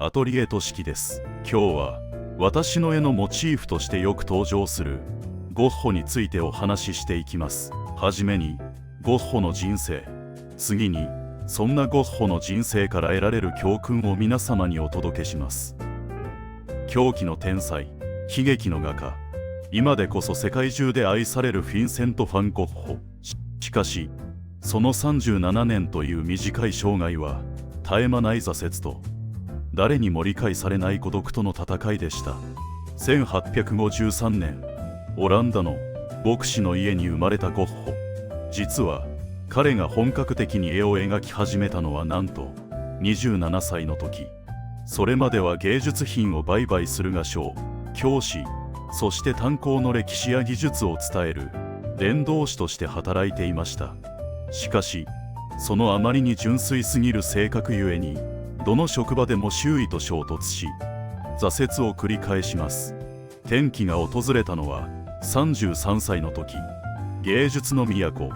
アトリエとしきです。今日は私の絵のモチーフとしてよく登場するゴッホについてお話ししていきます。はじめにゴッホの人生、次にそんなゴッホの人生から得られる教訓を皆様にお届けします。狂気の天才、悲劇の画家、今でこそ世界中で愛されるフィンセント・ファン・ゴッホ。しかしその37年という短い生涯は絶え間ない挫折と誰にも理解されない孤独との戦いでした。1853年、オランダの牧師の家に生まれたゴッホ。実は彼が本格的に絵を描き始めたのはなんと27歳の時。それまでは芸術品を売買する画商、教師、そして炭鉱の歴史や技術を伝える伝道師として働いていました。しかしそのあまりに純粋すぎる性格ゆえにどの職場でも周囲と衝突し挫折を繰り返します。転機が訪れたのは33歳の時、芸術の都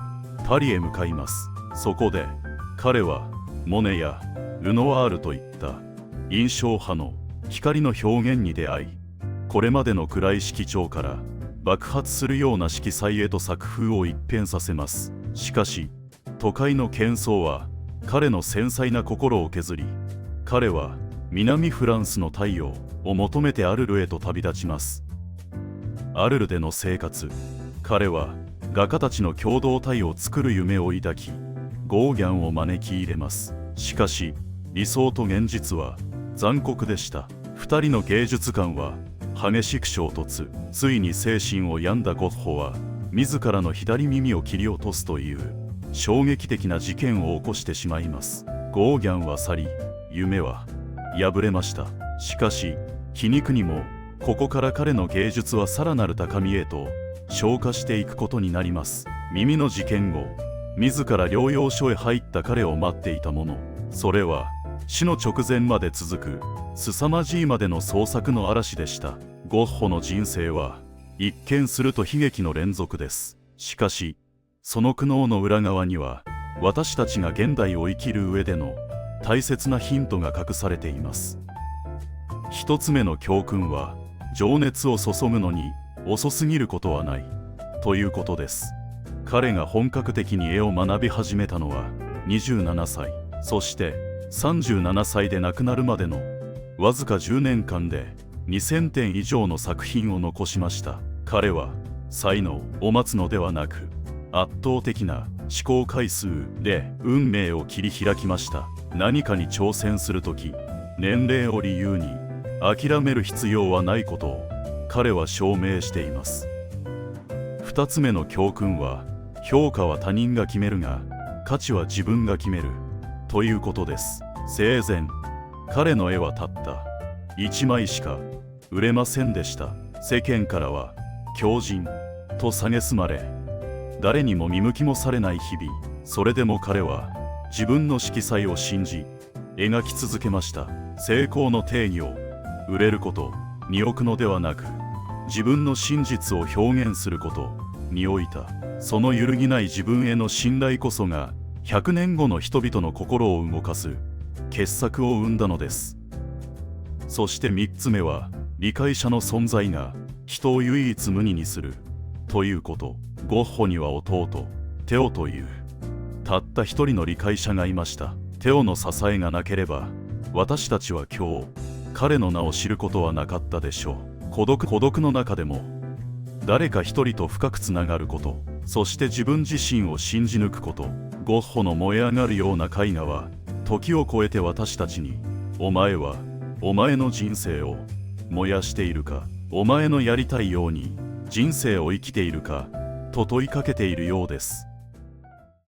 パリへ向かいます。そこで彼はモネやルノワールといった印象派の光の表現に出会い、これまでの暗い色調から爆発するような色彩へと作風を一変させます。しかし都会の喧騒は彼の繊細な心を削り、彼は南フランスの太陽を求めてアルルへと旅立ちます。アルルでの生活、彼は画家たちの共同体を作る夢を抱き、ゴーギャンを招き入れます。しかし理想と現実は残酷でした。二人の芸術観は激しく衝突。ついに精神を病んだゴッホは自らの左耳を切り落とすという衝撃的な事件を起こしてしまいます。ゴーギャンは去り、夢は破れました。しかし皮肉にもここから彼の芸術はさらなる高みへと昇華していくことになります。耳の事件後、自ら療養所へ入った彼を待っていたもの、それは死の直前まで続く凄まじいまでの創作の嵐でした。ゴッホの人生は一見すると悲劇の連続です。しかしその苦悩の裏側には私たちが現代を生きる上での大切なヒントが隠されています。一つ目の教訓は、情熱を注ぐのに遅すぎることはないということです。彼が本格的に絵を学び始めたのは27歳、そして37歳で亡くなるまでのわずか10年間で2000点以上の作品を残しました。彼は才能を待つのではなく、圧倒的な試行回数で運命を切り開きました。何かに挑戦するとき、年齢を理由に諦める必要はないことを彼は証明しています。2つ目の教訓は、評価は他人が決めるが価値は自分が決めるということです。生前彼の絵はたった1枚しか売れませんでした。世間からは狂人と蔑まれ、誰にも見向きもされない日々。それでも彼は自分の色彩を信じ描き続けました。成功の定義を売れることに置くのではなく、自分の真実を表現することに置いた。その揺るぎない自分への信頼こそが100年後の人々の心を動かす傑作を生んだのです。そして3つ目は、理解者の存在が人を唯一無二にするということ。ゴッホには弟テオというたった一人の理解者がいました。テオの支えがなければ私たちは今日彼の名を知ることはなかったでしょう。孤独の中でも誰か一人と深くつながること、そして自分自身を信じ抜くこと。ゴッホの燃え上がるような絵画は時を超えて私たちに、お前はお前の人生を燃やしているか、お前のやりたいように人生を生きているかと問いかけているようです。